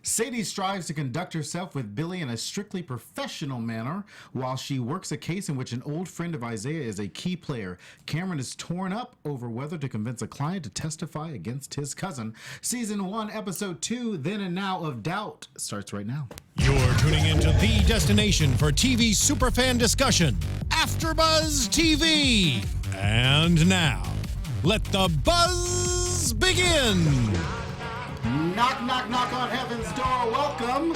Sadie strives to conduct herself with Billy in a strictly professional manner while she works a case in which an old friend of Isaiah is a key player. Cameron is torn up over whether to convince a client to testify against his cousin. Season 1, Episode 2, Then and Now of Doubt starts right now. You're tuning into the destination for TV superfan discussion, AFTERBUZZ TV. And now, let the buzz begin. Knock, knock, knock on heaven's door. Welcome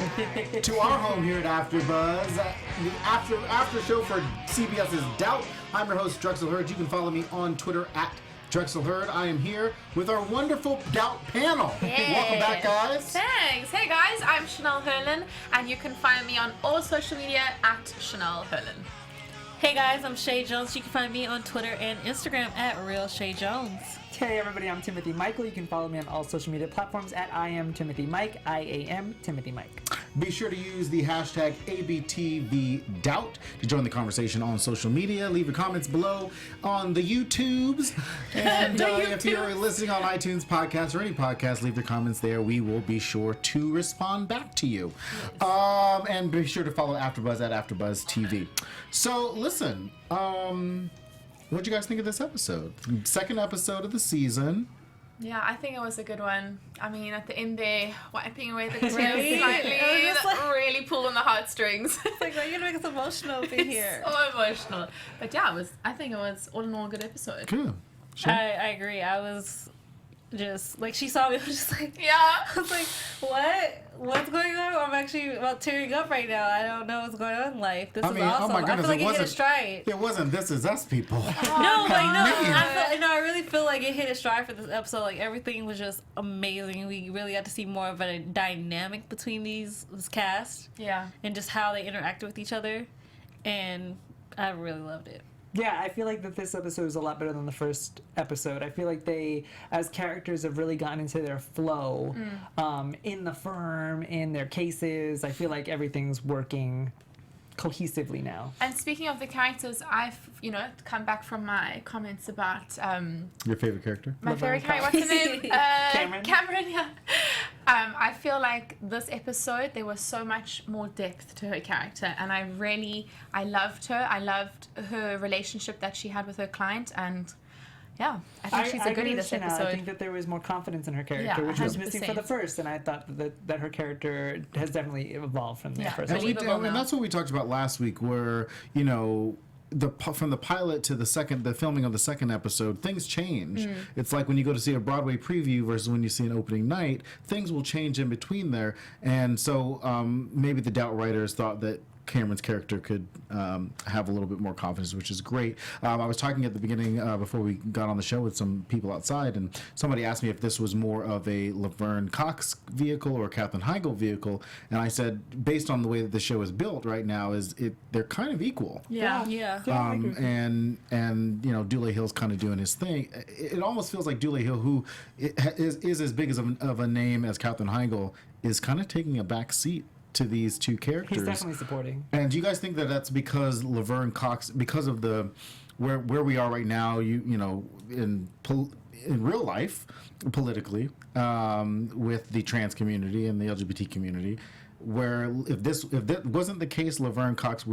to our home here at AFTERBUZZ, the after show for CBS's Doubt. I'm your host, Drexel Heard. You can follow me on Twitter at Drexel Heard. I am here with our wonderful Doubt panel. Hey. Welcome back, guys. Thanks. Hey, guys. I'm Hurlin, and you can find me on all social media at Hurlin. Hey guys, I'm Chae Jones. You can find me on Twitter and Instagram at Real Chae Jones. Hey everybody, I'm Timothy Michael. You can follow me on all social media platforms at I am Timothy Mike, I-A-M Timothy Mike. Be sure to use the hashtag ABTVDoubt to join the conversation on social media. Leave your comments below on the YouTubes. And if you're listening on iTunes podcasts or any podcast, leave your comments there. We will be sure to respond back to you. Yes. And be sure to follow AFTERBUZZ at AFTERBUZZ TV. So listen, what'd you guys think of this episode? Second episode of the season. Yeah, I think it was a good one. I mean, at the end there, wiping away the tears Really? slightly, It was that really pulled on the heartstrings. Like, why are you gonna make us emotional over here? So emotional. But yeah, I think it was all in all a good episode. Good. Sure. I agree. I was just, like, she saw me, I was just like, Yeah. I was like, what? What's going on? I'm actually about tearing up right now. I don't know what's going on in life. This is awesome. Oh my goodness, I feel like it it hit wasn't a stride. It wasn't This Is Us people. No, I really feel like it hit a stride for this episode. Like, everything was just amazing. We really got to see more of a dynamic between this cast. Yeah. And just how they interacted with each other. And I really loved it. Yeah, I feel like that this episode is a lot better than the first episode. I feel like they, as characters, have really gotten into their flow in the firm, in their cases. I feel like everything's working cohesively now. And speaking of the characters, I've, come back from my comments about Your favorite character? my favorite character. What's her name? Cameron, yeah. I feel like this episode, there was so much more depth to her character, and I loved her. I loved her relationship that she had with her client, and yeah, I think she's a goodie this episode. I think that there was more confidence in her character, which was missing for the first, and I thought that her character has definitely evolved from the first. And that's what we talked about last week, where, from the pilot to the filming of the second episode, things change. It's like when you go to see a Broadway preview versus when you see an opening night, things will change in between there. And so maybe the Doubt writers thought that Cameron's character could have a little bit more confidence, which is great. I was talking at the beginning before we got on the show with some people outside, and somebody asked me if this was more of a Laverne Cox vehicle or a Katherine Heigl vehicle, and I said, based on the way that the show is built right now, they're kind of equal. Yeah. And Dule Hill's kind of doing his thing. It almost feels like Dule Hill, who is as big of a name as Katherine Heigl, is kind of taking a back seat to these two characters. He's definitely supporting. And do you guys think that that's because Laverne Cox, because of the where we are right now, in real life, politically, with the trans community and the LGBT community, where if that wasn't the case, Laverne Cox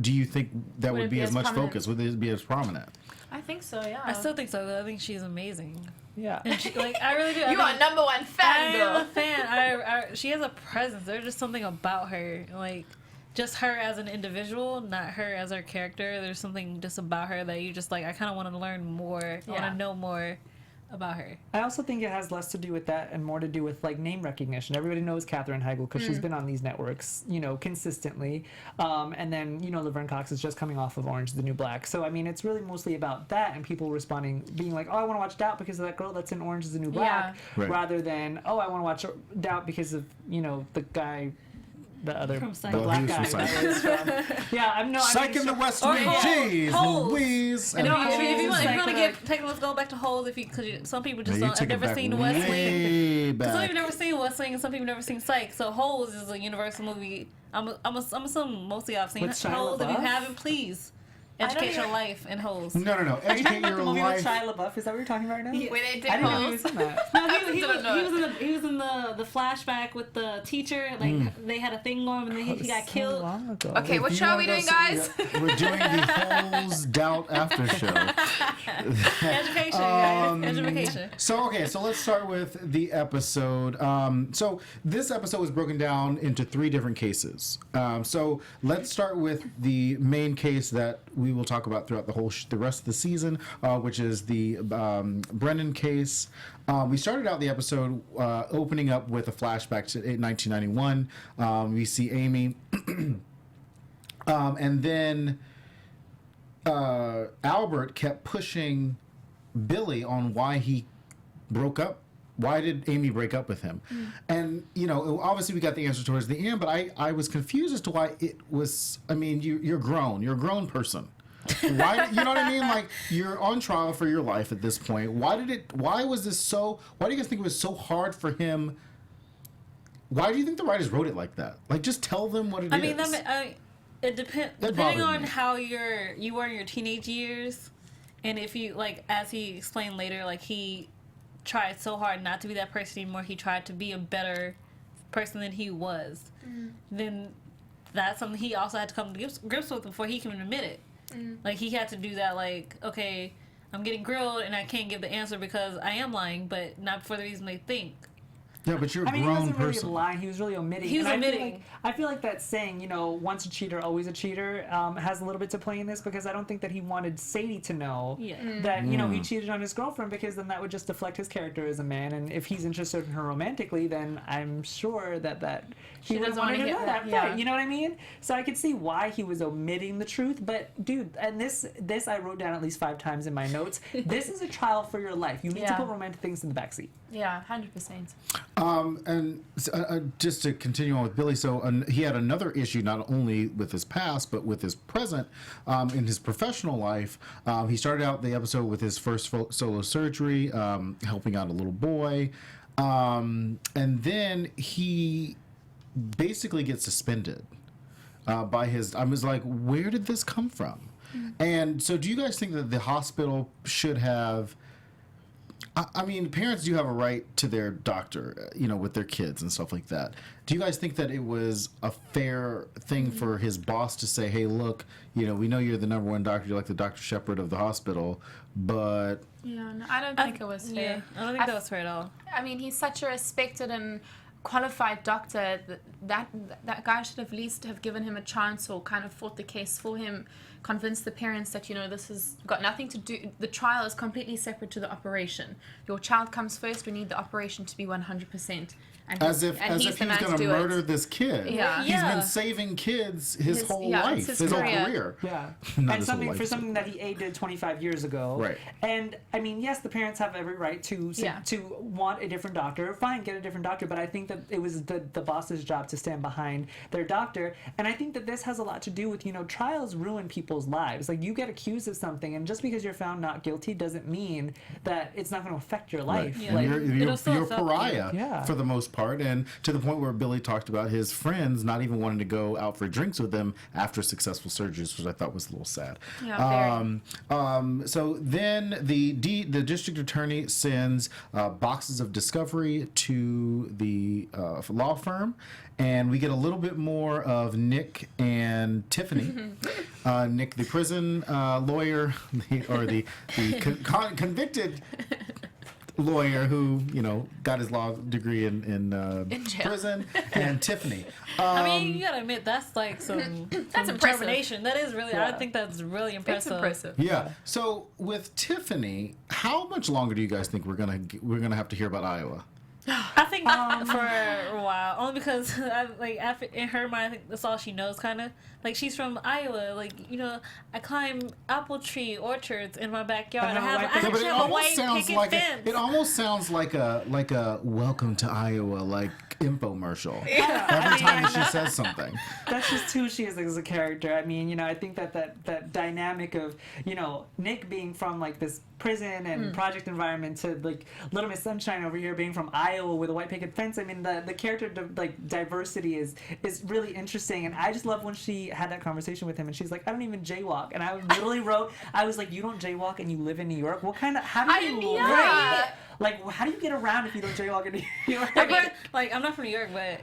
do you think that would be as much prominent? focus? Would it be as prominent? I think so, yeah. I still think so, though. I think she's amazing. Yeah. And I really do. You are number one fan, I girl. am a fan. She has a presence. There's just something about her, like, just her as an individual, not her as her character. There's something just about her that you just, like, I kind of want to learn more. I want to know more about her. I also think it has less to do with that and more to do with, like, name recognition. Everybody knows Katherine Heigl because she's been on these networks, consistently. And then, Laverne Cox is just coming off of Orange is the New Black. So, I mean, it's really mostly about that and people responding, being like, oh, I want to watch Doubt because of that girl that's in Orange is the New Black, rather than, oh, I want to watch Doubt because of, the guy... The other black guy. Psych in the West Wing. Jeez, Louise. And if you want to go back to Heigl, because some people just have never seen West Wing. Some people have never seen West Wing, and some people have never seen Psych. So Heigl is a Universal movie. I'm assuming most of y'all have seen Heigl. If you haven't, please Educate your life in hoes. No. Educate your movie with life. Shia LaBeouf. Is that what you're talking about right now? Where they did I didn't know he holes. was in that. No, he was in the flashback with the teacher. Like they had a thing going, and then he got So killed. long ago. Okay, what If show you are we wanna doing, go guys? yeah, we're doing the Holes Doubt After Show. Education, guys. Education. So let's start with the episode. So this episode was broken down into 3 different cases. So let's start with the main case that we will talk about throughout the rest of the season, which is the Brennan case. We started out the episode opening up with a flashback to 1991. We see Amy, and then Albert kept pushing Billy on why he broke up. Why did Amy break up with him? And, obviously we got the answer towards the end, but I was confused as to why it was, you're grown. You're a grown person. Why, you know what I mean? Like, you're on trial for your life at this point. Why do you guys think it was so hard for him? Why do you think the writers wrote it like that? Like, just tell them what it is. It depending on how you were in your teenage years, and if you, like, as he explained later, like, he tried so hard not to be that person anymore. He tried to be a better person than he was. Then that's something he also had to come to grips with before he can admit it. Like, he had to do that, like, okay, I'm getting grilled and I can't give the answer because I am lying, but not for the reason they think. Yeah, but you're a he grown wasn't person. really lying. He was really omitting. He was And omitting. I feel like that saying, once a cheater, always a cheater, has a little bit to play in this, because I don't think that he wanted Sadie to know that, he cheated on his girlfriend, because then that would just deflect his character as a man. And if he's interested in her romantically, then I'm sure that he would doesn't want wanna to know hear that. that, yeah. Right, you know what I mean? So I could see why he was omitting the truth. But, dude, and this I wrote down at least 5 times in my notes. This is a trial for your life. You need to put romantic things in the backseat. Yeah, 100%. And just to continue on with Billy, so he had another issue not only with his past but with his present in his professional life. He started out the episode with his first solo surgery, helping out a little boy, and then he basically gets suspended by his. I was like, where did this come from? And so, do you guys think that the hospital should have? Parents do have a right to their doctor, with their kids and stuff like that. Do you guys think that it was a fair thing for his boss to say, hey, look, we know you're the #1 doctor, you're like the Dr. Shepard of the hospital, but... Yeah, no, I don't think it was fair. I don't think that was fair at all. He's such a respected and qualified doctor. That guy should at least have given him a chance, or kind of fought the case for him, convinced the parents that, this has got nothing to do, the trial is completely separate to the operation. Your child comes first, we need the operation to be 100%. And as if he was going to murder this kid. Yeah. He's been saving kids his whole life, his whole career. Yeah. Not and his whole something life, for something that he did 25 years ago. Right. And yes, the parents have every right to want a different doctor. Fine, get a different doctor. But I think that it was the boss's job to stand behind their doctor. And I think that this has a lot to do with, trials ruin people's lives. Like, you get accused of something, and just because you're found not guilty doesn't mean that it's not going to affect your life. Right. Like, You're a pariah Yeah. for the most part, and to the point where Billy talked about his friends not even wanting to go out for drinks with him after successful surgeries, which I thought was a little sad. Yeah, so then the district attorney sends boxes of discovery to the law firm, and we get a little bit more of Nick and Tiffany. Nick, the prison lawyer, the convicted lawyer who got his law degree in prison, and Tiffany. You gotta admit that's like some That's determination. That is really. I think that's really impressive. It's impressive. Yeah. So with Tiffany, how much longer do you guys think we're gonna have to hear about Iowa? I think for a while, only because in her mind, I think that's all she knows. Kind of like she's from Iowa. I climb apple tree orchards in my backyard. I actually have a white picket fence. It almost sounds like a welcome to Iowa. Like infomercial every time she says something. That's just who she is as a character. I mean, you know, I think that dynamic of, you know, Nick being from like this prison and project environment to like Little Miss Sunshine over here being from Iowa with a white picket fence. I mean, the character diversity is really interesting, and I just love when she had that conversation with him, and she's like, I don't even jaywalk, and I literally wrote, I was like, you don't jaywalk and you live in New York? How do you live? Like, how do you get around if you don't jaywalk in New York? I mean, like, I'm not from New York, but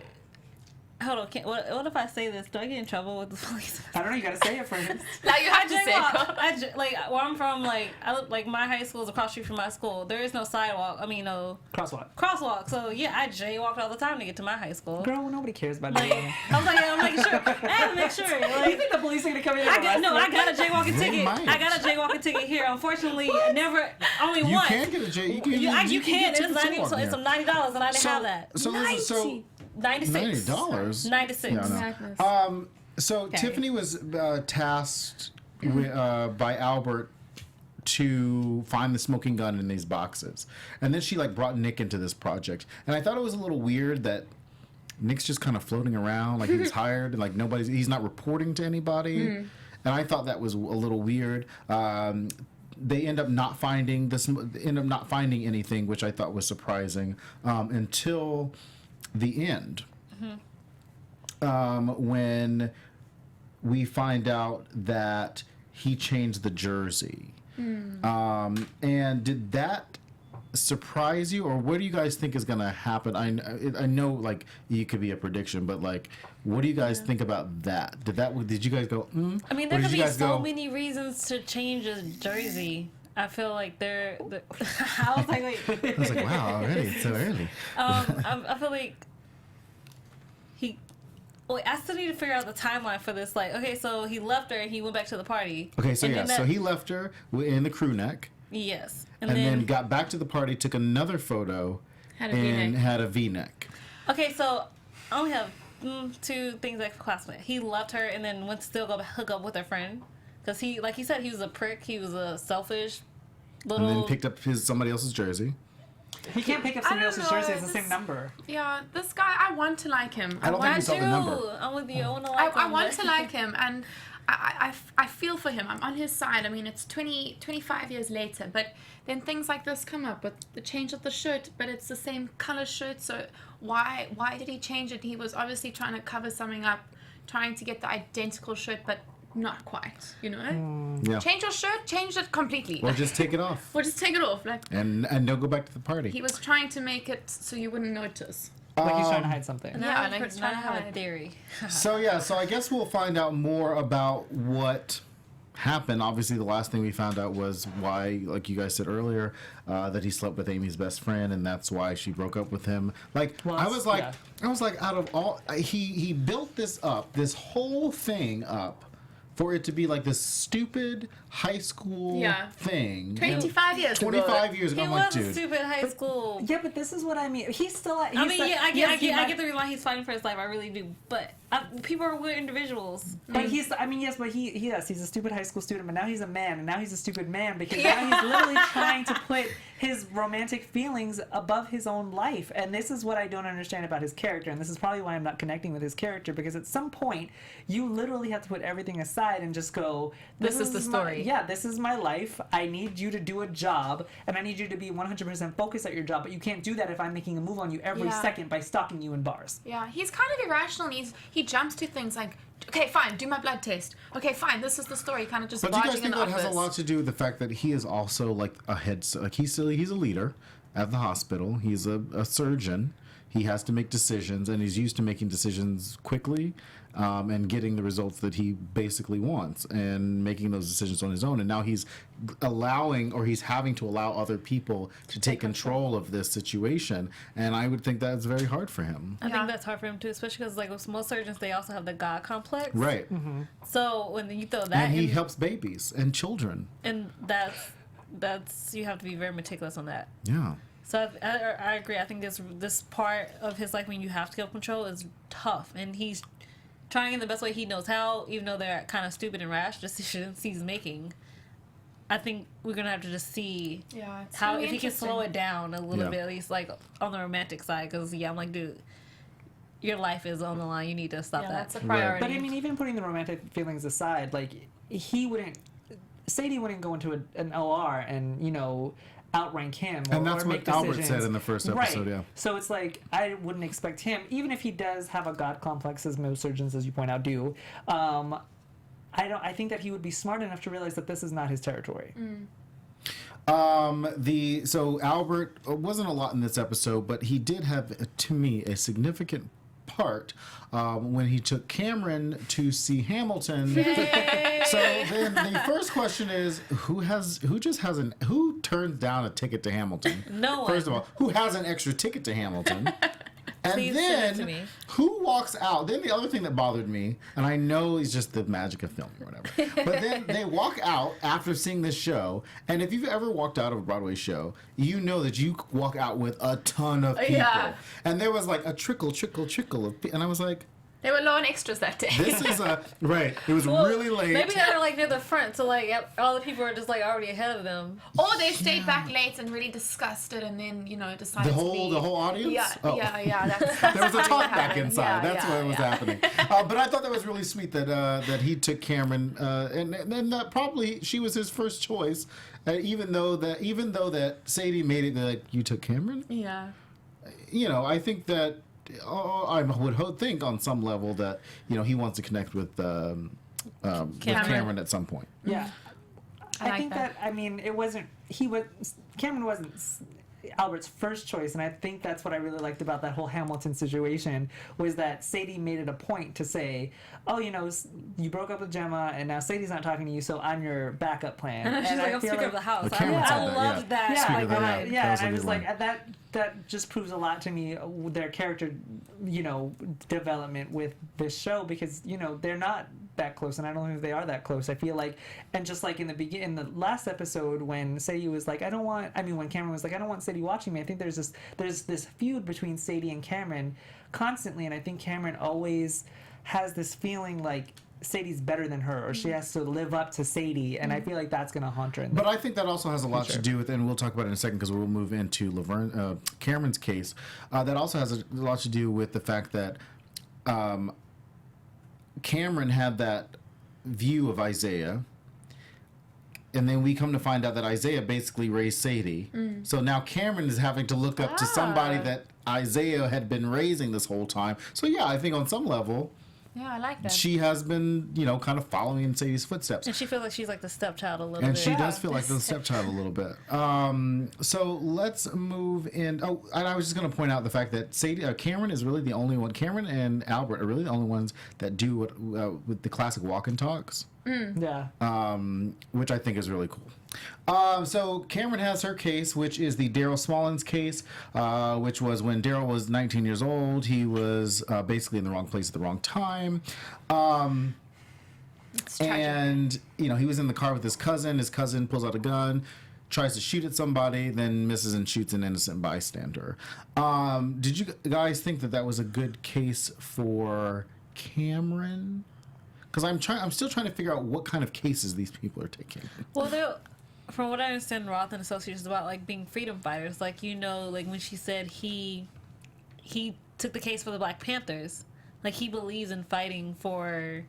hold on. What if I say this? Do I get in trouble with the police? I don't know. You gotta say it first. Like, you have to say it. Like, where I'm from, like, like my high school is across the street from my school. There is no sidewalk. I mean, no crosswalk. So yeah, I jaywalked all the time to get to my high school. Girl, nobody cares about like, that. I'm like, sure. I have to make sure. Like, You think the police are gonna come in? I got a jaywalking ticket. I got a jaywalking ticket here. Unfortunately, only You once. can get a J. You can. It's It's $90, and I didn't have that. So $96. $90. 96. Yeah, no. So Tiffany was tasked by Albert to find the smoking gun in these boxes, and then she like brought Nick into this project, and I thought it was a little weird that Nick's just kind of floating around like he's hired and like he's not reporting to anybody, and I thought that was a little weird. They end up not finding anything, which I thought was surprising until the end, when we find out that he changed the jersey. And did that surprise you, or what do you guys think is gonna happen? I know like it could be a prediction, but like, what do you guys think about that? Did you guys go? I mean, there could be so many reasons to change a jersey. I feel like I was like, wait. I was like, wow, already it's so early. I feel like I still need to figure out the timeline for this. Like, okay, so he left her and he went back to the party. Okay, so so he left her in the crew neck. Yes, and then got back to the party, took another photo, and had a V-neck. Okay, so I only have two things I can classify. He left her and then went to still go hook up with her friend. Because he, like he said, he was a prick. He was a selfish little... And then picked up somebody else's jersey. He can't pick up somebody else's jersey. It's the same number. Yeah, this guy, I want to like him. I don't think we saw the number. I'm with you. I want to like him. I want to like him, and I feel for him. I'm on his side. I mean, it's 25 years later, but then things like this come up with the change of the shirt, but it's the same color shirt, so why did he change it? He was obviously trying to cover something up, trying to get the identical shirt, but not quite, you know? Yeah. Change your shirt, change it completely. Or just take it off. Or just take it off. Like, and don't go back to the party. he was trying to make it so you wouldn't notice. Like he's trying to hide something. Yeah, like he's now trying I to have a hide. theory. So I guess we'll find out more about what happened. Obviously, the last thing we found out was why, like you guys said earlier, that he slept with Amy's best friend, and that's why she broke up with him. Like, I was like, out of all, he built this whole thing up for it to be like this stupid high school thing. 25 years ago. 25 years ago. He I'm like, was a dude. stupid high school. Yeah, but this is what I mean. He's still. I get the reason why he's fighting for his life. I really do. But people are weird individuals. But he's a stupid high school student, but now he's a man, and now he's a stupid man because now he's literally trying to put his romantic feelings above his own life. And this is what I don't understand about his character, and this is probably why I'm not connecting with his character, because at some point, you literally have to put everything aside and just go, This is the story. This is my life. I need you to do a job, and I need you to be 100% focused at your job, but you can't do that if I'm making a move on you every second by stalking you in bars. Yeah, he's kind of irrational, and he jumps to things like, okay, fine, do my blood test. Okay, fine, this is the story. Kind of just But do you guys barging in think the that has a office. lot to do with the fact that he is also like he's a leader at the hospital. He's a surgeon. He has to make decisions, and he's used to making decisions quickly and getting the results that he basically wants and making those decisions on his own. And now he's having to allow other people to take control of this situation. And I would think that's very hard for him. I think that's hard for him too, especially because like with most surgeons, they also have the God complex. Right. Mm-hmm. So when you throw that, and he helps babies and children. and that's you have to be very meticulous on that. Yeah. So I agree. I think this part of his life when you have to get control is tough, and he's trying in the best way he knows how, even though they're kind of stupid and rash decisions he's making. I think we're gonna have to just see Yeah, it's how really if he can slow it down a little Yeah. bit, at least like on the romantic side. Because I'm like, dude, your life is on the line. You need to stop that. That's a priority. But I mean, even putting the romantic feelings aside, like Sadie wouldn't go into an OR and outrank him. And that's or what make Albert decisions. said in the first episode. Right. Yeah. So it's like I wouldn't expect him, even if he does have a god complex, as most surgeons, as you point out, do. I think that he would be smart enough to realize that this is not his territory. So Albert wasn't a lot in this episode, but he did have, to me, a significant part when he took Cameron to see Hamilton. So then the first question is, who turns down a ticket to Hamilton? No one. First of all, who has an extra ticket to Hamilton? And Please send it to then, me. who walks out? Then the other thing that bothered me, and I know it's just the magic of film or whatever, but then they walk out after seeing this show, and if you've ever walked out of a Broadway show, you know that you walk out with a ton of people. Yeah. And there was like a trickle of people, and I was like, They were low on extras that day. this is right. It was Well, really late. Maybe they're like near the front, so like all the people are just like already ahead of them. Or they stayed back late and really discussed it, and then decided The to whole leave. audience? Yeah, Oh. yeah. That's There was a what talk back happened. inside. Yeah, That's yeah, what was yeah. happening. But I thought that was really sweet that he took Cameron, and that probably she was his first choice, even though that Sadie made it like, you took Cameron. Yeah. I think that I would think on some level that he wants to connect with Cameron at some point. Yeah. I I like think that. that, I mean, Cameron wasn't Albert's first choice, and I think that's what I really liked about that whole Hamilton situation, was that Sadie made it a point to say, oh, you broke up with Gemma, and now Sadie's not talking to you, so I'm your backup plan. She's and like, I'm feel speaker of the house. Well, Cameron I said that, love that. Yeah, Speaker of the and house. I, That yeah, was and a I was good like, one. that just proves a lot to me, their character, development with this show, because they're not that close, and I don't know if they are that close. I feel like, and just like in the last episode when Sadie was like, when Cameron was like, I don't want Sadie watching me. I think there's this feud between Sadie and Cameron constantly, and I think Cameron always has this feeling like Sadie's better than her, or she has to live up to Sadie, and I feel like that's gonna haunt her. But I think that also has a lot to do with, and we'll talk about it in a second because we'll move into Cameron's case. That also has a lot to do with the fact that Cameron had that view of Isaiah, and then we come to find out that Isaiah basically raised Sadie. So now Cameron is having to look up to somebody that Isaiah had been raising this whole time. So yeah, I think on some level, Yeah, I like that. she has been, kind of following in Sadie's footsteps. And she feels like she's like the stepchild a little And bit. she does feel like the stepchild a little bit. So let's move in. Oh, and I was just going to point out the fact that Cameron is really the only one. Cameron and Albert are really the only ones that do what with the classic walk and talks. Yeah. Which I think is really cool. So Cameron has her case, which is the Daryl Smallins case, which was when Daryl was 19 years old. He was basically in the wrong place at the wrong time. It's tragic. And, he was in the car with his cousin. His cousin pulls out a gun, tries to shoot at somebody, then misses and shoots an innocent bystander. Did you guys think that was a good case for Cameron? Because I'm still trying to figure out what kind of cases these people are taking. Well, from what I understand, Roth and Associates is about like being freedom fighters. Like like when she said he took the case for the Black Panthers. Like he believes in fighting for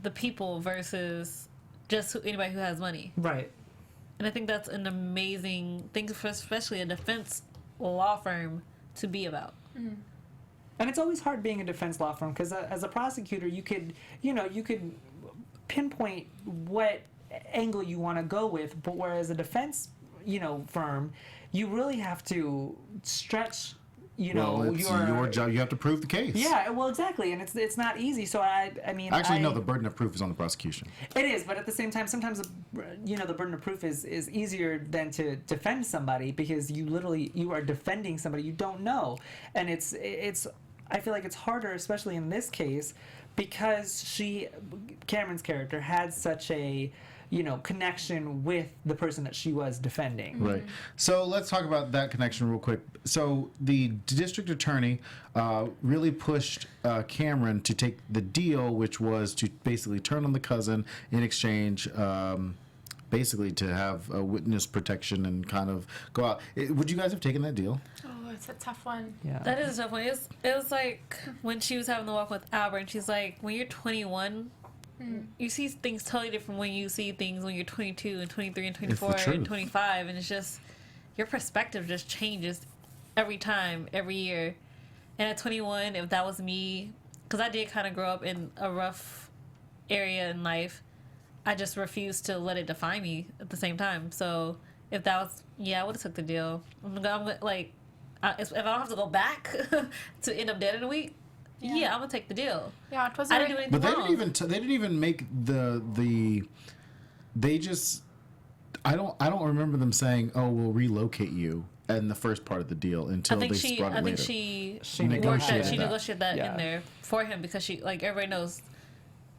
the people versus just anybody who has money. Right. And I think that's an amazing thing, for especially a defense law firm, to be about. And it's always hard being a defense law firm, because as a prosecutor, you could pinpoint what angle you want to go with, but whereas a defense, firm, you really have to stretch, It's your job. You have to prove the case. Yeah, well, exactly, and it's not easy. So I mean, Actually, no. The burden of proof is on the prosecution. It is, but at the same time, sometimes the burden of proof is easier than to defend somebody, because you are defending somebody you don't know, and it's I feel like it's harder, especially in this case, because Cameron's character had such a connection with the person that she was defending. Right. So let's talk about that connection real quick. So the district attorney really pushed Cameron to take the deal, which was to basically turn on the cousin in exchange, basically to have witness protection and kind of go out. Would you guys have taken that deal? Oh, it's a tough one. Yeah. That is a tough one. It was like when she was having the walk with Albert, and she's like, when you're 21, you see things totally different when you see things when you're 22 and 23 and 24 and 25, and it's just your perspective just changes every time, every year. And at 21, if that was me, because I did kind of grow up in a rough area in life, I just refused to let it define me at the same time. So if that was, I would have took the deal. I'm like, if I don't have to go back to end up dead in a week, I'm gonna take the deal. Yeah, it was. I didn't do anything But wrong. they didn't even make they just. I don't remember them saying, "Oh, we'll relocate you." In the first part of the deal until I think they brought it later. she negotiated that. negotiated that Yeah. in there for him because she, like, everybody knows,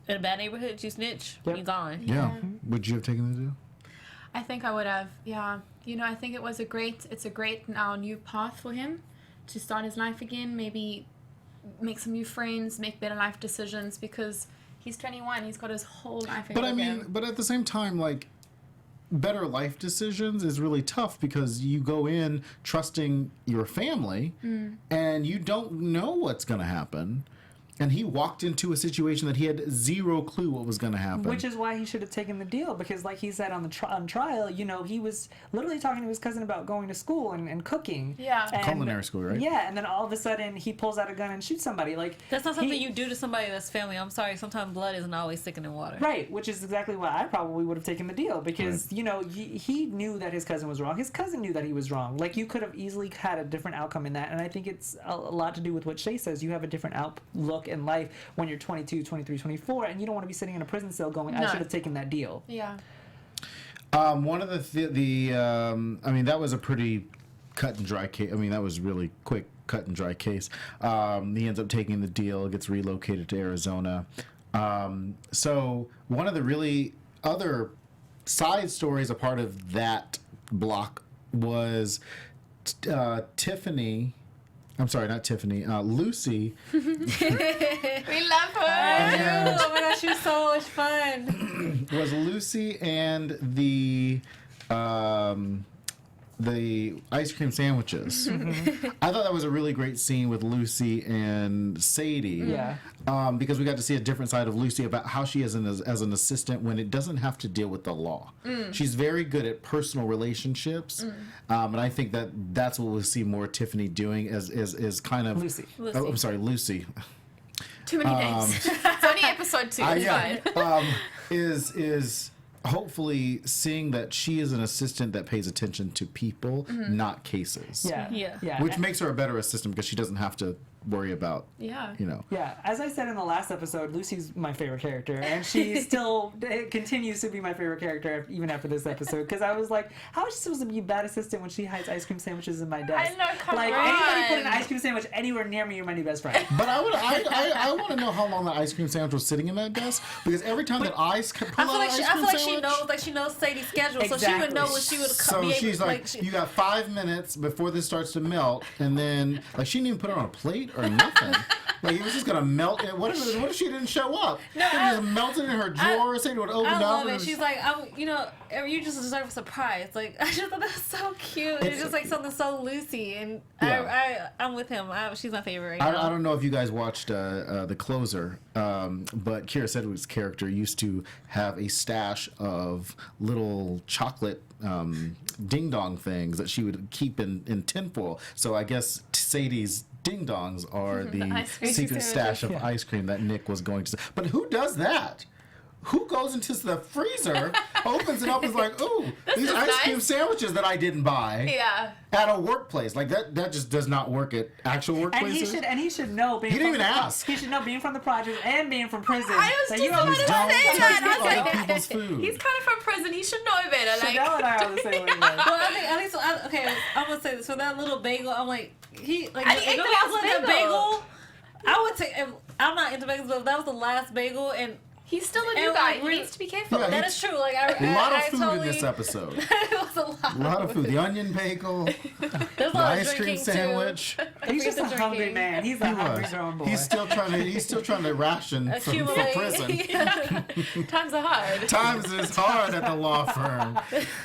in a bad neighborhood, you snitch, you gone. Yeah. Would you have taken the deal? I think I would have. Yeah. I think it's a great now new path for him to start his life again. Maybe make some new friends, make better life decisions because he's 21. He's got his whole life ahead But I of mean, him. but at the same time, like, better life decisions is really tough because you go in trusting your family and you don't know what's going to happen. And he walked into a situation that he had zero clue what was going to happen. Which is why he should have taken the deal, because like he said on the on trial, he was literally talking to his cousin about going to school and cooking. Yeah. And, culinary school, right? Yeah, and then all of a sudden he pulls out a gun and shoots somebody. Like That's not something you do to somebody that's family. I'm sorry, sometimes blood isn't always thicker than water. Right, which is exactly why I probably would have taken the deal because, he knew that his cousin was wrong. His cousin knew that he was wrong. Like, you could have easily had a different outcome in that, and I think it's a lot to do with what Chae says. You have a different outlook in life when you're 22, 23, 24, and you don't want to be sitting in a prison cell going, I No. should have taken that deal. Yeah. One of I mean, that was a pretty cut and dry case. I mean, that was really quick, cut and dry case. He ends up taking the deal, gets relocated to Arizona. So one of the really other side stories, a part of that block, was Tiffany. I'm sorry, not Tiffany. Lucy. We love her. And Oh my gosh, she was so much fun. was Lucy and the ice cream sandwiches. I thought that was a really great scene with Lucy and Sadie. Yeah. Because we got to see a different side of Lucy about how she is as an assistant when it doesn't have to deal with the law. She's very good at personal relationships, and I think that's what we'll see more Tiffany doing is kind of Lucy. Oh, I'm sorry, Lucy. Too many names. It's only episode 2. It's fine. Is hopefully seeing that she is an assistant that pays attention to people, not cases. Yeah. Which makes her a better assistant because she doesn't have to worry about, Yeah. Yeah, as I said in the last episode, Lucy's my favorite character, and she still continues to be my favorite character even after this episode. Because I was like, how is she supposed to be a bad assistant when she hides ice cream sandwiches in my desk? I know, come like on. anybody put an ice cream sandwich anywhere near me, you're my new best friend. But I want to know how long that ice cream sandwich was sitting in that desk, because every time that I pull I out an ice cream feel like sandwich, she knows Sadie's schedule, so she would know when she would so be she's able, like, you got 5 minutes before this starts to melt, and then like she didn't even put it on a plate or nothing. Like, it was just gonna melt. What if she didn't show up? No, it just melted in her drawer. Sadie would open I up. love and it. was- She's like, you just deserve a surprise. Like, I just thought that was so cute. It's just like something so Lucy, and I'm with him. She's my favorite right now. I don't know if you guys watched The Closer, but Kira Sedgwick's character used to have a stash of little chocolate ding dong things that she would keep in tinfoil. So I guess Sadie's ding dongs are the ice cream secret stash of ice cream that Nick was going to. But who does that? Who goes into the freezer, opens it up, and is like, "Ooh, these is ice cream nice. sandwiches that I didn't buy Yeah. at a workplace." Like that just does not work at actual workplaces. And he should know being He didn't from even the, ask. He should know being from the projects and being from prison. I was that just about to say don't that. I was other like, people's food. he's coming from prison. He should know better. Like, Chanel and I are the same way. Well, I think at least okay. I'm gonna say this for that little bagel. I'm like And he ate the if last was like that bagel. I would take. I'm not into bagels, but if that was the last bagel, and He's still a new And, guy. like, He we- needs to be careful. Yeah, That is true. Like A lot of I food totally, in this episode. it was a A lot of food. The onion bagel, There's a the lot of ice cream drinking, sandwich. He's just a the hungry drinking. man. He's a He hungry was. grown boy. He's still trying to ration from Accumulate. prison. Times are hard. Times is hard at the law firm.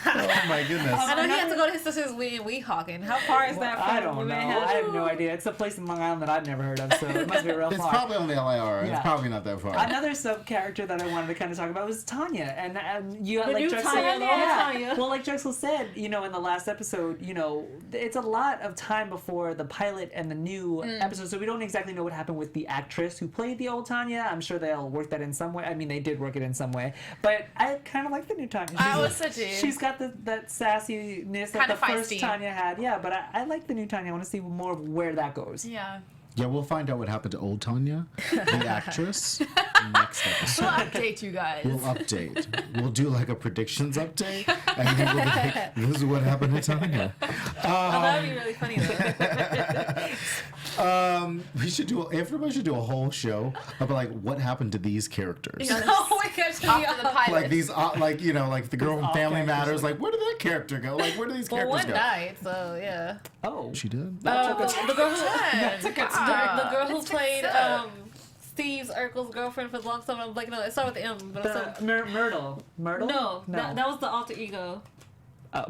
Oh my goodness. I know he had to go to his sister's Weehawken. How far is that from I don't know. Manhattan? I have no idea. It's a place in Long Island that I've never heard of, so it must be real It's far. probably on the LIR. Yeah. It's probably not that far. Another sub character that I wanted to kind of talk about was Tanya, and you had The like new Drexel. Tanya, Tanya. Well, like Drexel said, in the last episode, it's a lot of time before the pilot and the new episode, so we don't exactly know what happened with the actress who played the old Tanya. I'm sure they'll work that in some way. I mean, they did work it in some way, but I kind of like the new Tanya. I also do. She's got that sassiness that Kinda the first feisty. Tanya had. Yeah, but I like the new Tanya. I want to see more of where that goes. Yeah. Yeah, we'll find out what happened to old Tanya, the actress, next episode. We'll update you guys. We'll update. We'll do like a predictions update, and then we'll be like, this is what happened to Tanya. That would be really funny though. Everybody should do a whole show about like what happened to these characters. Oh my gosh, After the pilot. Like these, like the girl from All Family characters. Matters. Like, where did that character go? Like, where did these Well, characters one go? died, so yeah. Oh, She did. The girl who, Wow. the girl who Let's played fix it. Steve Urkel's girlfriend for the longest time. I'm like, no, it started with M. But the Myrtle. Myrtle? no, that was the alter ego. Oh.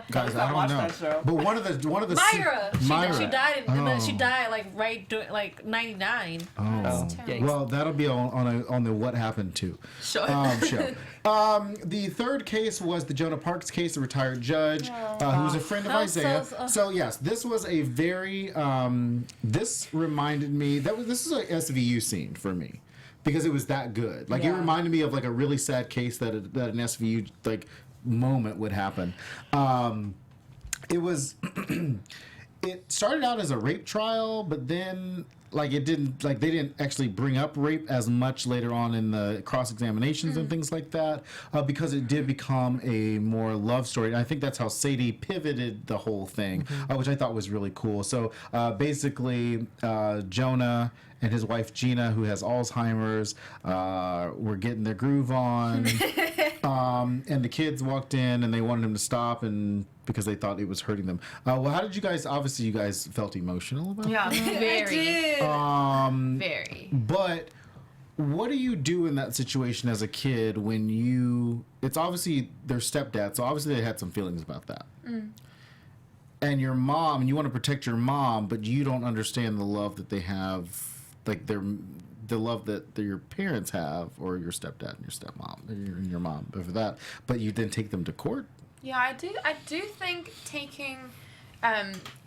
Guys, I watch don't know. that show. But one of the Myra. Myra. She died. And then she Oh. died like like 99. Oh. Yikes. Well, that'll be on the what happened to Sure. show. The third case was the Jonah Parks case, the retired judge who was a friend of That was Isaiah. so- So yes, this was a very. This reminded me this is a SVU scene for me. Because it was that good. Like, it Yeah. reminded me of like a really sad case that an SVU like moment would happen. It was it started out as a rape trial, but then they didn't actually bring up rape as much later on in the cross examinations and things like that, because it did become a more love story. And I think that's how Sadie pivoted the whole thing, which I thought was really cool. So basically, Jonah and his wife Gina, who has Alzheimer's, were getting their groove on. And the kids walked in and they wanted him to stop, and because they thought it was hurting them. Well, how did you guys? Obviously, you guys felt emotional about Yeah, it. very. Very. But what do you do in that situation as a kid when it's obviously their stepdad, so obviously they had some feelings about that. And your mom, and you want to protect your mom, but you don't understand the love that they have, like the love that your parents have, or your stepdad and your stepmom and your mom for that. But you then take them to court. Yeah, I do think taking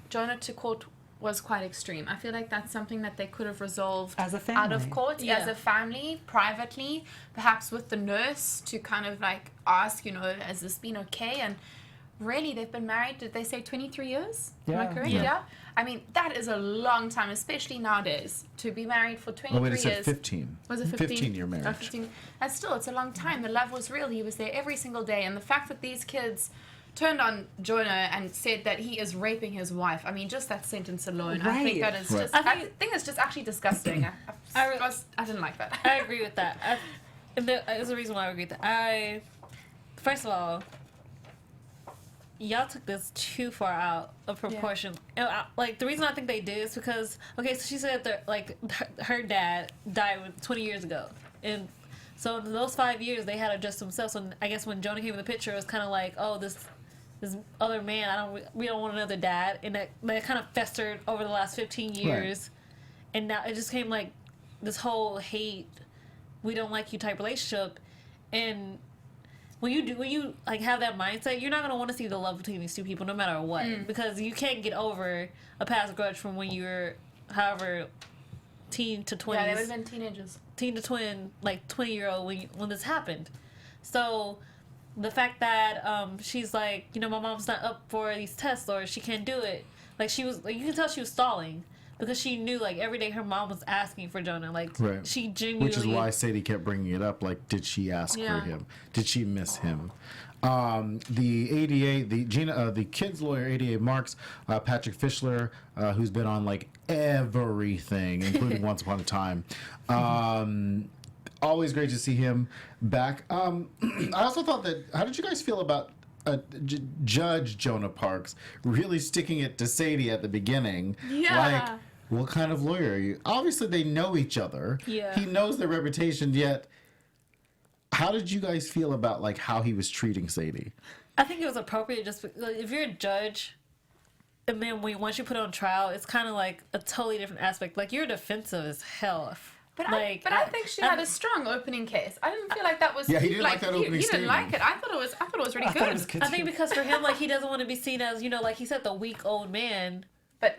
Jonah to court was quite extreme. I feel like that's something that they could have resolved As a out of family. court, Yeah. as a family, privately, perhaps with the nurse to kind of like ask, has this been okay? And really, they've been married, did they say 23 years? Am I Yeah. correct? Yeah. Yeah. I mean, that is a long time, especially nowadays, to be married for 23 Oh wait, it said years. 15. Was it 15? 15-year Oh, marriage. 15. And still, it's a long time. The love was real. He was there every single day. And the fact that these kids turned on Jonah and said that he is raping his wife. I mean, just that sentence alone. I think Right. that is Right. just. I I think- think it's just actually disgusting. I didn't like that. I agree with that. There's a reason why I agree with that. First of all, y'all took this too far out of proportion. And like, the reason I think they did is because, okay, so she said that like her dad died 20 years ago, and so in those 5 years they had to adjust themselves. So I guess when Jonah came in the picture, it was kind of like, oh, this other man, we don't want another dad, and that kind of festered over the last 15 years, and now it just came like this whole hate, we don't like you type relationship, and when you like have that mindset, you're not gonna want to see the love between these two people no matter what, because you can't get over a past grudge from when you were however teen to 20s. Yeah, they would have been teenagers. Teen to twin, like 20-year-old when this happened. So the fact that she's like, my mom's not up for these tests, or she can't do it, like she was, like, you can tell she was stalling, because she knew like every day her mom was asking for Jonah, like Right. she genuinely, Which is why Sadie kept bringing it up. Like, did she ask Yeah. for him? Did she miss him? The ADA, the kids lawyer, ADA Marks, Patrick Fischler, who's been on like everything, including Once Upon a Time. always great to see him back. I also thought that. How did you guys feel about Judge Jonah Parks really sticking it to Sadie at the beginning? Yeah. Like, what kind of lawyer are you? Obviously, they know each other. Yeah. He knows their reputation. Yet, how did you guys feel about like how he was treating Sadie? I think it was appropriate. Just like, if you're a judge, and then once you put it on trial, it's kind of like a totally different aspect. Like, you're defensive as hell. But like, I think she had a strong opening case. I didn't feel like that was. Yeah, he didn't like that opening He didn't statement. like it. I thought it was really I thought it good. was good I think too. because for him, like, he doesn't want to be seen as, like he said, the weak old man. But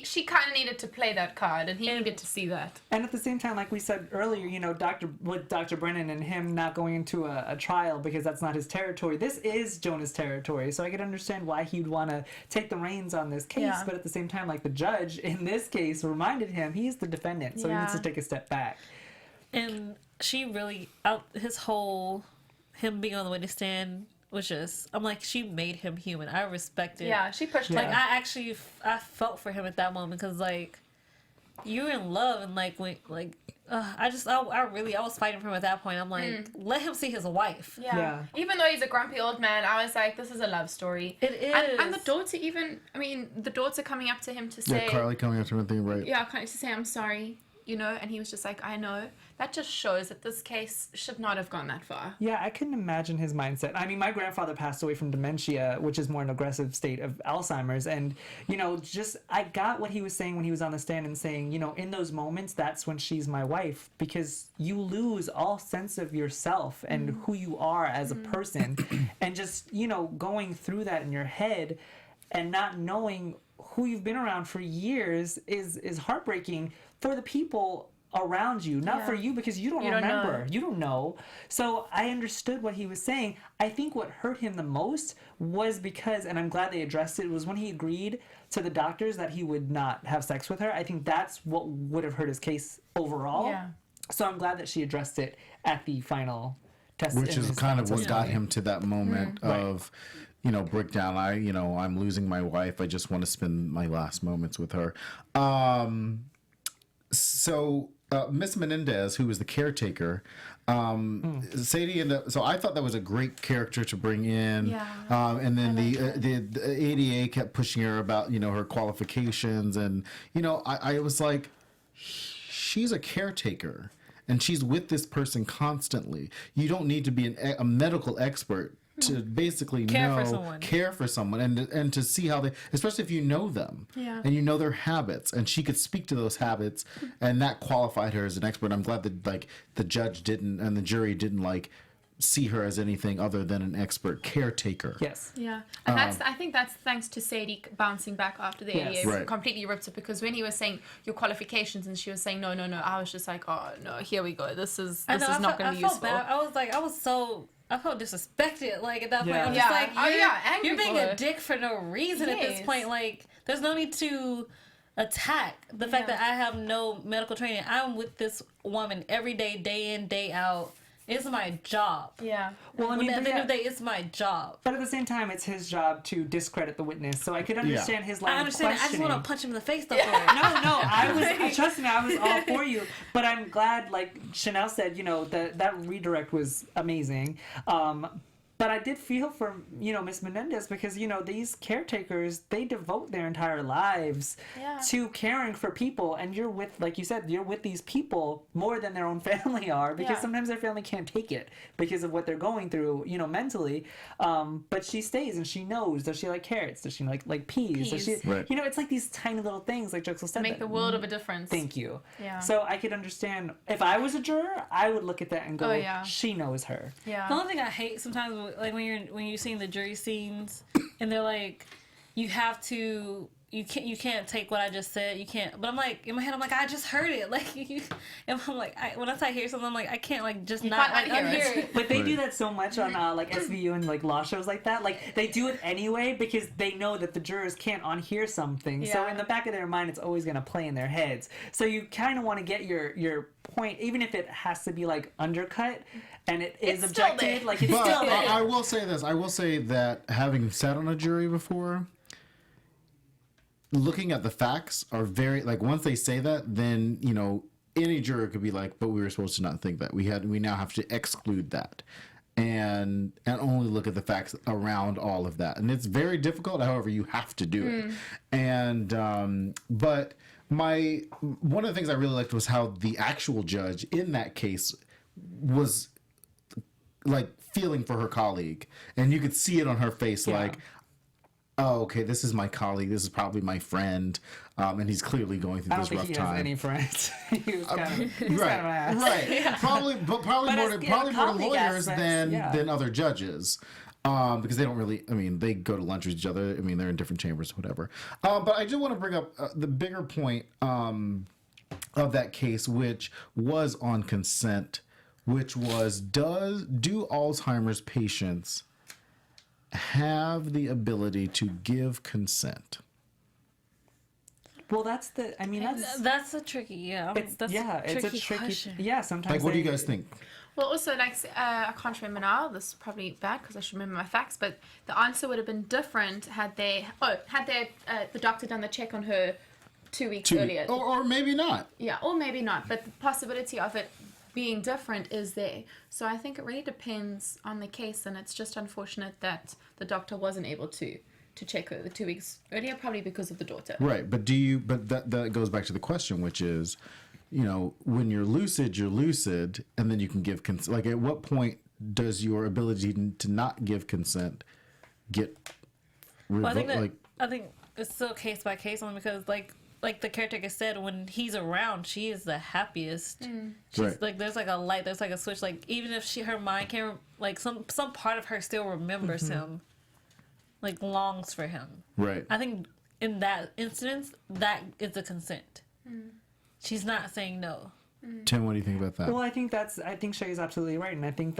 she kind of needed to play that card, and he needed to see that. And at the same time, like we said earlier, Dr. Brennan and him not going into a trial because that's not his territory. This is Jonah's territory, so I could understand why he'd want to take the reins on this case. Yeah. But at the same time, like the judge in this case reminded him he's the defendant, so he needs to take a step back. And she really, him being on the witness stand was just, I'm like, she made him human. I respect it. Yeah, she pushed Like, him. I felt for him at that moment because, like, you're in love and, like, when, like, I was fighting for him at that point. I'm like, let him see his wife. Yeah. Even though he's a grumpy old man, I was like, this is a love story. It is. And the daughter the daughter coming up to him to say... Yeah, Carly coming up to him, right? Yeah, kind of to say, I'm sorry, and he was just like, I know. That just shows that this case should not have gone that far. Yeah, I couldn't imagine his mindset. I mean, my grandfather passed away from dementia, which is more an aggressive state of Alzheimer's. And, I got what he was saying when he was on the stand and saying, in those moments, that's when she's my wife. Because you lose all sense of yourself and who you are as a person. And just, going through that in your head and not knowing who you've been around for years is heartbreaking for the people around you, not for you, because you don't remember. You don't know. So I understood what he was saying. I think what hurt him the most was because, and I'm glad they addressed it, was when he agreed to the doctors that he would not have sex with her. I think that's what would have hurt his case overall. Yeah. So I'm glad that she addressed it at the final test. Which is kind of what got him to that moment of, breakdown. I'm losing my wife. I just want to spend my last moments with her. So Miss Menendez, who was the caretaker, Sadie so I thought that was a great character to bring in. Yeah. And then the ADA kept pushing her about her qualifications, and I was like, she's a caretaker, and she's with this person constantly. You don't need to be a medical expert to basically care for someone and to see how they, especially if you know them and you know their habits, and she could speak to those habits, and that qualified her as an expert. I'm glad that the judge didn't and the jury didn't see her as anything other than an expert caretaker. Yes. Yeah, and I think that's thanks to Sadie bouncing back after the ADA completely ripped it, because when he was saying your qualifications and she was saying no, I was just like, oh no, here we go. This is not going to be useful. Bad. I felt disrespected, at that point. Yeah. I'm just like, angry you're being for a it. dick for no reason at this point. There's no need to attack the fact that I have no medical training. I'm with this woman every day in, day out. It's my job. Yeah. Well, at the end of the day, it's my job. But at the same time, it's his job to discredit the witness. So I could understand his line I understand. of I just questioning. want to punch him in the face, though. For it. No, trust me, I was all for you. But I'm glad, like Chanel said, that redirect was amazing. But I did feel for, Miss Menendez, because, these caretakers, they devote their entire lives to caring for people. And you're with, like you said, you're with these people more than their own family are, because sometimes their family can't take it because of what they're going through, mentally. But she stays and she knows. Does she like carrots? Does she like peas? Does she, it's like these tiny little things, like Drexel said. Make the world of a difference. Thank you. Yeah. So I could understand, if I was a juror, I would look at that and go, she knows her. Yeah. The only thing I hate sometimes, when you're seeing the jury scenes, and they're like, you can't take what I just said. You can't. But I'm like, in my head, I'm like, I just heard it. And I'm like, once I hear something, I'm like, I can't just not unhear it. But they do that so much on SVU and law shows like that. They do it anyway because they know that the jurors can't unhear something. So in the back of their mind, it's always going to play in their heads. So you kind of want to get your point, even if it has to be undercut and it's objected. It's still there. I will say this. I will say that having sat on a jury before, looking at the facts are very, once they say that, then, any juror could be like, but we were supposed to not think that. We now have to exclude that. And only look at the facts around all of that. And it's very difficult, however, you have to do it. And but one of the things I really liked was how the actual judge in that case was like feeling for her colleague. And you could see it on her face, like, oh, okay, this is my colleague. This is probably my friend, and he's clearly going through this rough time. I don't think he has any friends. He was kind of right. Yeah. Probably more lawyers than other judges, because they don't really. I mean, they go to lunch with each other. I mean, they're in different chambers, whatever. But I do want to bring up the bigger point of that case, which was on consent, which was do Alzheimer's patients have the ability to give consent? Well, that's a tricky, it's a tricky question. Yeah, sometimes. Like, what do you guys think? Well, also, like, I can't remember now. This is probably bad because I should remember my facts. But the answer would have been different had the doctor done the check on her 2 weeks earlier, or maybe not. Yeah, or maybe not. But the possibility of it being different is there. So I think it really depends on the case, and it's just unfortunate that the doctor wasn't able to check her the 2 weeks earlier, probably because of the daughter. Right, but that goes back to the question, which is, when you're lucid, and then you can give consent. Like, at what point does your ability to not give consent get revoked? Well, I think it's still case by case, only because like the caretaker said, when he's around, she is the happiest. She's like, there's like a light, there's like a switch. Like, even if her mind can't, like, some part of her still remembers him, like, longs for him. Right. I think in that instance, that is the consent. She's not saying no. Tim, what do you think about that? Well, I think Chae is absolutely right, and I think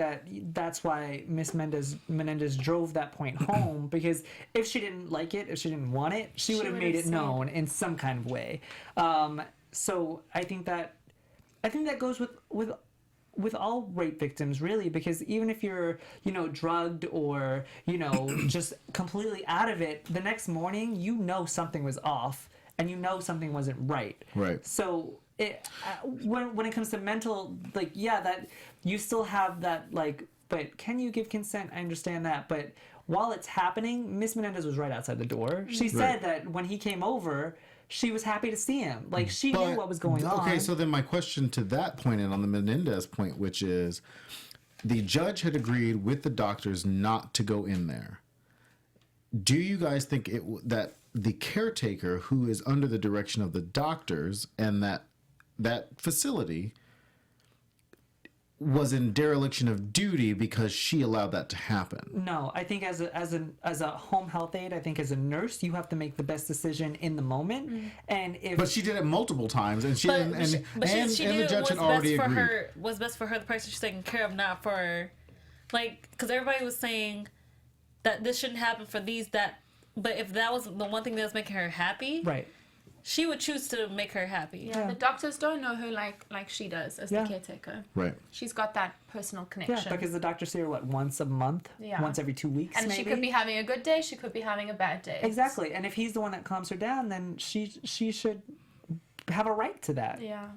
that's why Miss Menendez drove that point home, because if she didn't like it, if she didn't want it, she would have made it known in some kind of way. So I think that goes with all rape victims, really, because even if you're drugged or just completely out of it, the next morning something was off and something wasn't right. Right. So when it comes to mental, like, that you still have that, like, but can you give consent? I understand that, but while it's happening, Miss Menendez was right outside the door. She said that when he came over, she was happy to see him. Like, she knew what was going on. Okay, so then my question to that point, and on the Menendez point, which is, the judge had agreed with the doctors not to go in there. Do you guys think that the caretaker, who is under the direction of the doctors, and that facility was in dereliction of duty because she allowed that to happen? No, I think as a home health aide, I think as a nurse, you have to make the best decision in the moment. But she did it multiple times, and the judge had already agreed. What's best for her, the person she's taking care of, not for, like, because everybody was saying that this shouldn't happen for but if that was the one thing that was making her happy, right, she would choose to make her happy. Yeah, the doctors don't know her like she does as the caretaker. Right. She's got that personal connection. Yeah, because the doctors see her, once a month? Yeah. Once every 2 weeks, and maybe? She could be having a good day, she could be having a bad day. Exactly. And if he's the one that calms her down, then she should have a right to that. Yeah.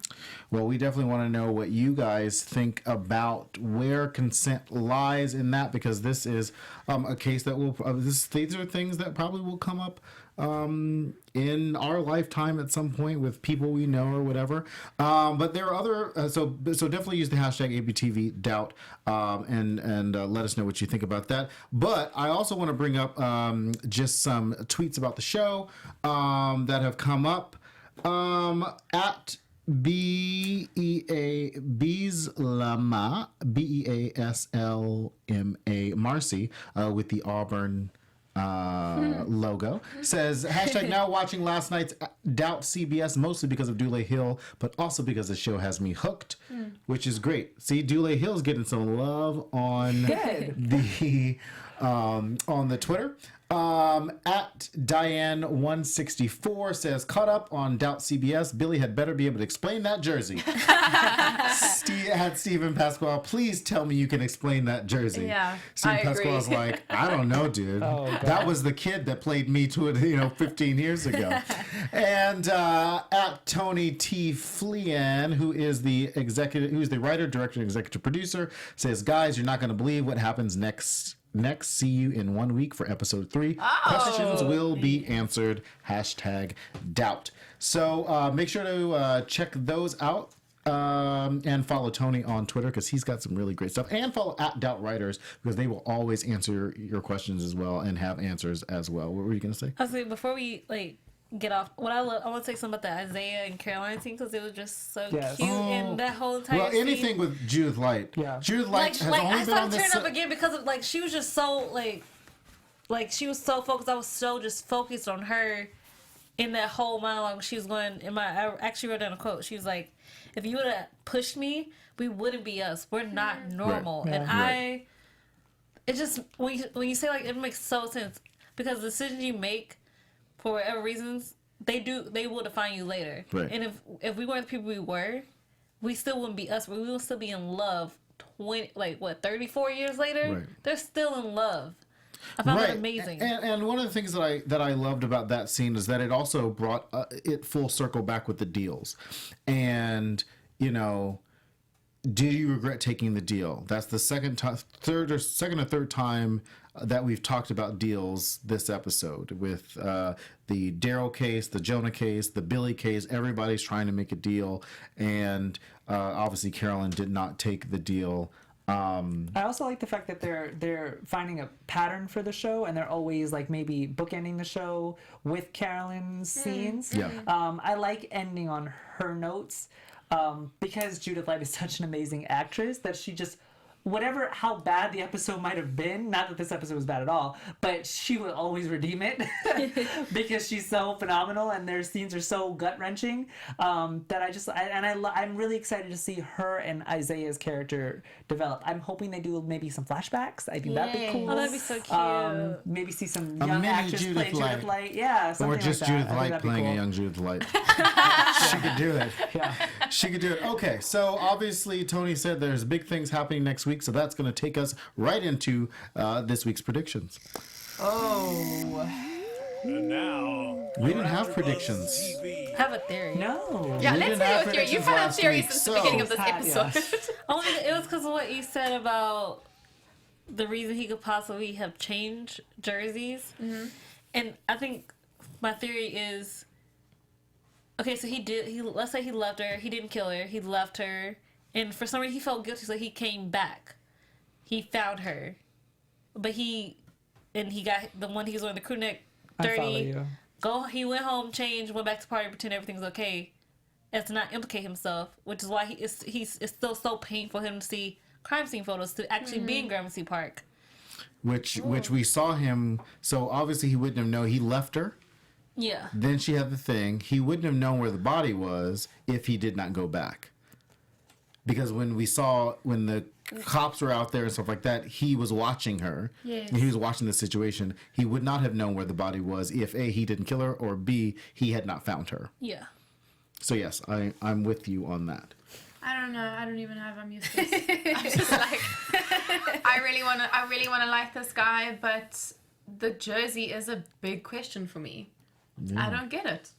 Well, we definitely want to know what you guys think about where consent lies in that, because this is a case that these are things that probably will come up in our lifetime at some point with people we know or whatever. But there are other, so definitely use the hashtag ABTVDoubt and let us know what you think about that. But I also want to bring up just some tweets about the show that have come up. At Beaslama, Beaslma Marcy, with the Auburn logo, says hashtag now watching last night's Doubt CBS, mostly because of Dule Hill, but also because the show has me hooked, which is great. See, Dule Hill's getting some love on the on the Twitter. At Diane164 says, caught up on Doubt CBS. Billy had better be able to explain that jersey. At Stephen Pasquale, please tell me you can explain that jersey. Yeah, Stephen I agree. Pasquale's like, I don't know, dude. That was the kid that played me to it, 15 years ago. And at Tony T. Phelan, who's the writer, director, and executive producer, says, guys, you're not going to believe what happens next. See you in 1 week for episode 3. Questions will be answered. #doubt. So make sure to check those out and follow Tony on Twitter because he's got some really great stuff. And follow at Doubt Writers because they will always answer your questions as well and have answers as well. What were you going to say? I was like, before we get off, what I want to say something about the Isaiah and Caroline scene because it was just so cute in that whole entire Well, scene. anything with Judith Light. Yeah. Judith Light has only I been started on this. turning up again because of she was just so she was so focused. I was so just focused on her in that whole monologue. She was going I actually wrote down a quote. She was like, "If you would have pushed me, we wouldn't be us. We're not normal." Right. And Right. it just when you say it makes so sense because the decisions you make for whatever reasons they will define you later. Right. And if we weren't the people we were, we still wouldn't be us. We will still be in love 34 years later. Right. They're still in love. I found that amazing. And one of the things that I loved about that scene is that it also brought it full circle back with the deals. And, did you regret taking the deal? That's the second or third time that we've talked about deals this episode with the Daryl case, the Jonah case, the Billy case. Everybody's trying to make a deal. And obviously Carolyn did not take the deal. I also like the fact that they're finding a pattern for the show and they're always maybe bookending the show with Carolyn's scenes. Yeah. I like ending on her notes because Judith Light is such an amazing actress that she just how bad the episode might have been, not that this episode was bad at all, but she will always redeem it because she's so phenomenal and their scenes are so gut-wrenching that I'm really excited to see her and Isaiah's character develop. I'm hoping they do maybe some flashbacks. I think that'd be cool. Oh, that'd be so cute. Maybe see some young actors play Judith Light. Yeah, something or just like that. Judith Light playing a young Judith Light. She could do it. Yeah. She could do it. Okay, so obviously Tony said there's big things happening next week, so that's going to take us right into this week's predictions. Oh. And now, We didn't have predictions. I have a theory. No. Yeah, We let's didn't hear have your theory. You've predictions had a last theory week, since so- the beginning of this Yes. episode. Only it was because of what you said about the reason he could possibly have changed jerseys. Mm-hmm. And I think my theory is, okay, so let's say he loved her. He didn't kill her. He left her. And for some reason he felt guilty, so he came back. He found her. But he got the one he was wearing the crew neck I follow dirty. you. He went home, changed, went back to party, pretend everything's okay. As to not implicate himself, which is why it's still so painful for him to see crime scene photos to actually be in Gramercy Park. Which we saw him. So obviously he wouldn't have known. He left her. Yeah. Then she had the thing. He wouldn't have known where the body was if he did not go back. Because when the cops were out there and stuff like that, he was watching her. Yes. And he was watching the situation. He would not have known where the body was if A, he didn't kill her, or B, he had not found her. Yeah. So yes, I'm with you on that. I don't know. I don't even know if I'm used to this. I'm just like, I really want to like this guy, but the jersey is a big question for me. Yeah. I don't get it.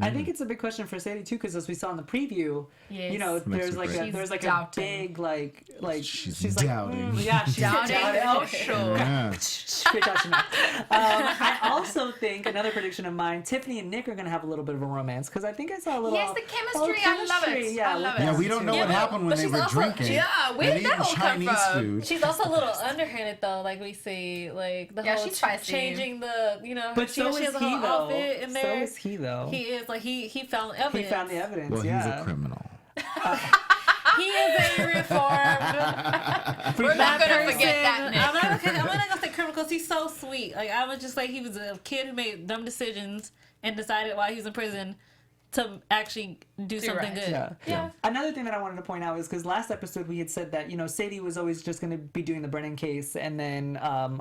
I think it's a big question for Sadie too, because as we saw in the preview, Yes. there's like She's a doubting. big like She's like, doubting. yeah, she's Doubting? doubting. Oh, sure. Yeah. Good question. I also think another prediction of mine: Tiffany and Nick are gonna have a little bit of a romance because I think I saw a little. Yes, the chemistry. I love it. Yeah, I love with it. Yeah, them we don't know too. what happened when but they she's were also- drinking. Yeah, where and did that eating all come Chinese from? food. She's also a little underhanded though, like we see, like the Yeah, whole she's feisty. changing the, But she so has is a he whole though. outfit in So there. is he though. He is like he found evidence. He found the evidence. Well, yeah. he's a criminal. He is a reformed. We're not bad gonna forget person. that, Nick. I'm not gonna say criminal because he's so sweet. Like I was just like he was a kid who made dumb decisions and decided while he was in prison to actually do something right. good. Yeah. Another thing that I wanted to point out is because last episode we had said that, you know, Sadie was always just going to be doing the Brennan case, and then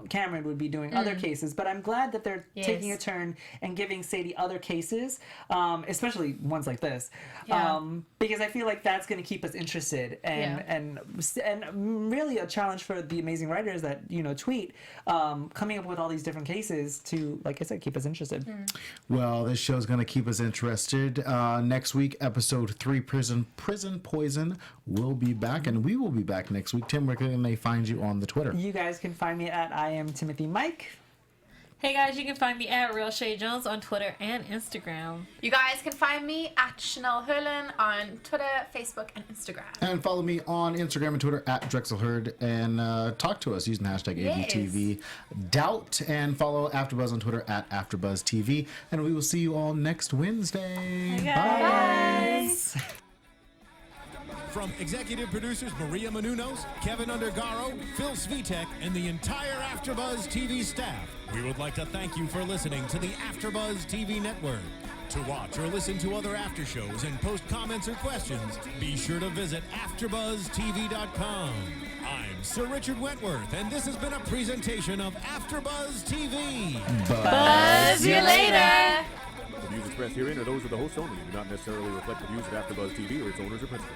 Cameron would be doing other cases. But I'm glad that they're taking a turn and giving Sadie other cases, especially ones like this, because I feel like that's going to keep us interested and really a challenge for the amazing writers that, you know, tweet, coming up with all these different cases to, like I said, keep us interested. Well, this show's going to keep us interested. Next week, episode 3, Prison Poison, will be back, and we will be back next week. Tim, where can they find you on the Twitter? You guys can find me at I am Timothy Mike. Hey guys, you can find me at Real Chae Jones on Twitter and Instagram. You guys can find me at Chanel Hurlin on Twitter, Facebook, and Instagram. And follow me on Instagram and Twitter at Drexel Heard, and talk to us using the hashtag ABTV Doubt, and follow AfterBuzz on Twitter at AfterBuzz TV. And we will see you all next Wednesday. Bye. From executive producers Maria Menounos, Kevin Undergaro, Phil Svitek, and the entire AfterBuzz TV staff, we would like to thank you for listening to the AfterBuzz TV network. To watch or listen to other after shows and post comments or questions, be sure to visit AfterBuzzTV.com. I'm Sir Richard Wentworth, and this has been a presentation of AfterBuzz TV. Buzz you later. The views expressed herein are those of the host only and do not necessarily reflect the views of AfterBuzz TV or its owners or principals.